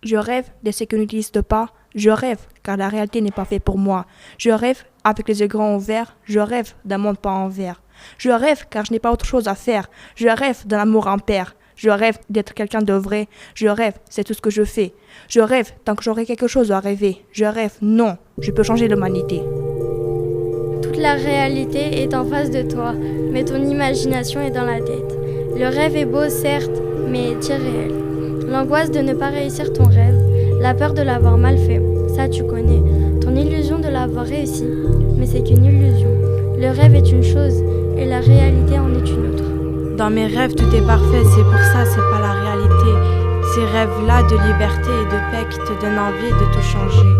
Je rêve de ce qui n'existe pas. Je rêve car la réalité n'est pas faite pour moi. Je rêve avec les yeux grands ouverts. Je rêve d'un monde pas en verre. Je rêve car je n'ai pas autre chose à faire. Je rêve d'un amour en pair. Je rêve d'être quelqu'un de vrai. Je rêve, c'est tout ce que je fais. Je rêve tant que j'aurai quelque chose à rêver. Je rêve, non, je peux changer l'humanité. Toute la réalité est en face de toi, mais ton imagination est dans la tête. Le rêve est beau, certes, mais est irréel. L'angoisse de ne pas réussir ton rêve, la peur de l'avoir mal fait, ça tu connais. Ton illusion de l'avoir réussi, mais c'est qu'une illusion. Le rêve est une chose et la réalité en est une autre. Dans mes rêves, tout est parfait, c'est pour ça, c'est pas la réalité. Ces rêves-là de liberté et de paix qui te donnent envie de tout changer.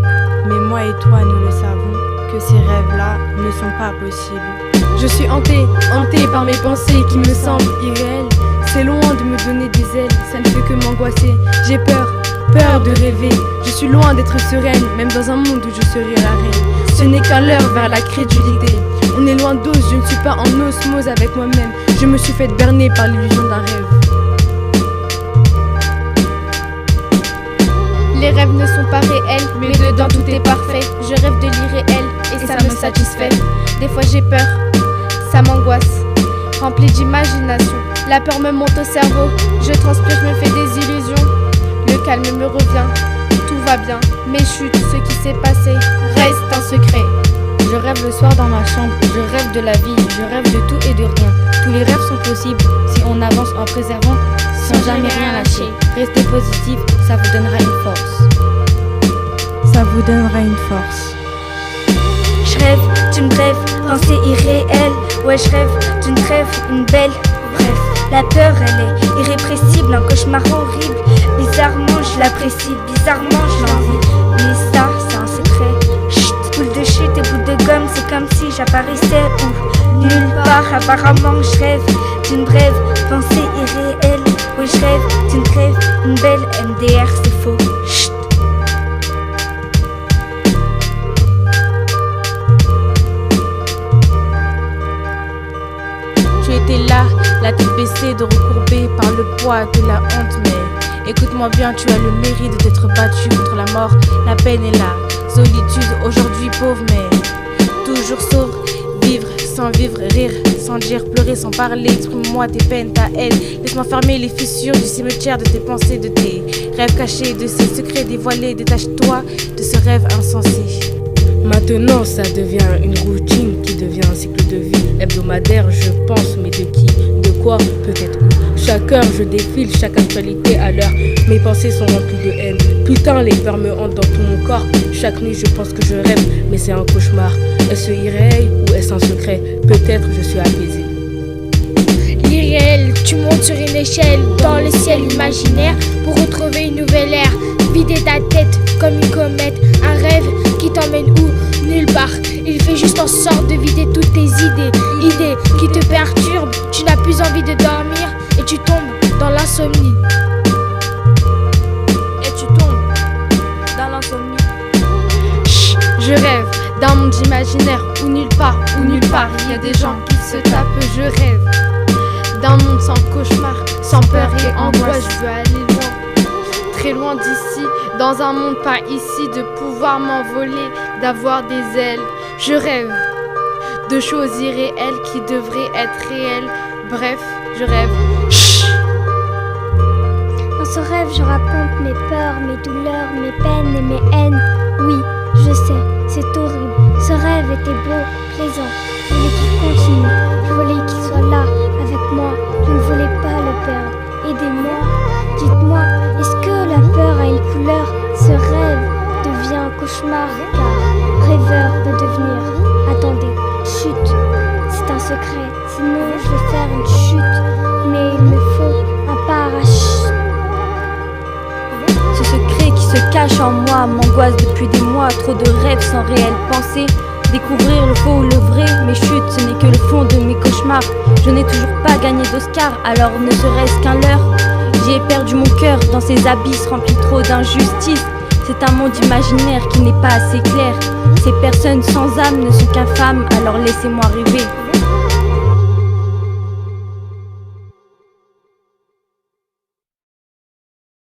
Mais moi et toi, nous le savons, que ces rêves-là ne sont pas possibles. Je suis hantée par mes pensées qui me semblent irréelles. C'est loin de me donner des ailes, ça ne fait que m'angoisser. J'ai peur de rêver. Je suis loin d'être sereine, même dans un monde où je serai la reine. Ce n'est qu'un leurre vers la crédulité. On est loin d'os, je ne suis pas en osmose avec moi-même. Je me suis faite berner par l'illusion d'un rêve. Les rêves ne sont pas réels, mais dedans tout est parfait. Je rêve de l'irréel et ça me satisfait. Des fois j'ai peur, ça m'angoisse, rempli d'imagination. La peur me monte au cerveau, je transpire, je me fais des illusions. Le calme me revient, tout va bien. Mes chutes, ce qui s'est passé, reste un secret. Je rêve le soir dans ma chambre, je rêve de la vie, je rêve de tout et de rien. Tous les rêves sont possibles si on avance en préservant, sans jamais rien lâcher. Restez positif, ça vous donnera une force. Ça vous donnera une force. Je rêve d'une brève pensée irréelle. Ouais, je rêve d'une trêve, une belle. Bref, la peur elle est irrépressible, un cauchemar horrible. Bizarrement je l'apprécie, bizarrement je l'envie. Mais ça, c'est un secret. Chut, boule de chute et boule de gomme, c'est comme si j'apparaissais où nulle part. Apparemment je rêve d'une brève pensée irréelle. Ouais, je rêve d'une trêve, une belle. MDR c'est faux. Chut. Tu étais là, la tête baissée, de recourbée par le poids de la honte. Mais écoute-moi bien, tu as le mérite de t'être battu contre la mort. La peine est là, solitude aujourd'hui pauvre, mais toujours sauve. Vivre sans vivre, rire sans dire, pleurer sans parler. Exprime-moi tes peines, ta haine. Laisse-moi fermer les fissures du cimetière de tes pensées, de tes rêves cachés, de ces secrets dévoilés. Détache-toi de ce rêve insensé. Maintenant ça devient une routine qui devient un cycle de vie hebdomadaire. Je pense, mais de qui, de quoi, peut-être où. Chaque heure je défile, chaque actualité à l'heure. Mes pensées sont remplies de haine. Putain, les peurs me hantent dans tout mon corps. Chaque nuit je pense que je rêve, mais c'est un cauchemar. Est-ce irréel ou est-ce un secret? Peut-être je suis apaisée. L'irréel, tu montes sur une échelle dans le ciel imaginaire pour retrouver une nouvelle ère. Vider ta tête comme une comète, un rêve qui t'emmène où? Nulle part. Il fait juste en sorte de vider toutes tes idées, idées qui te perturbent. Tu n'as plus envie de dormir et tu tombes dans l'insomnie. Chut, je rêve d'un monde imaginaire où nulle part, il y a des gens qui se tapent. Je rêve d'un monde sans cauchemar, sans peur et angoisse. Je veux aller loin, très loin d'ici, dans un monde par ici, de pouvoir m'envoler, d'avoir des ailes. Je rêve de choses irréelles qui devraient être réelles. Bref, je rêve. Chut. Dans ce rêve, je raconte mes peurs, mes douleurs, mes peines et mes haines. Oui, je sais, c'est horrible. Ce rêve était beau, plaisant. Je voulais qu'il continue. Je voulais qu'il soit là, avec moi. Je ne voulais pas le perdre. Aidez-moi. Dites-moi, est-ce que la peur a une couleur? Ce rêve devient un cauchemar, car rêveur de devenir. Attendez, chut, c'est un secret. Sinon, je vais faire une chute. Mais il me faut un parachute. Ce secret qui se cache en moi m'angoisse depuis des mois. Trop de rêves sans réelle pensée. Découvrir le faux ou le vrai. Mes chutes, ce n'est que le fond de mes cauchemars. Je n'ai toujours pas gagné d'Oscar, alors ne serait-ce qu'un leurre. J'y ai perdu mon cœur dans ces abysses remplis trop d'injustice. C'est un monde imaginaire qui n'est pas assez clair. Ces personnes sans âme ne sont qu'infâmes, alors laissez-moi rêver.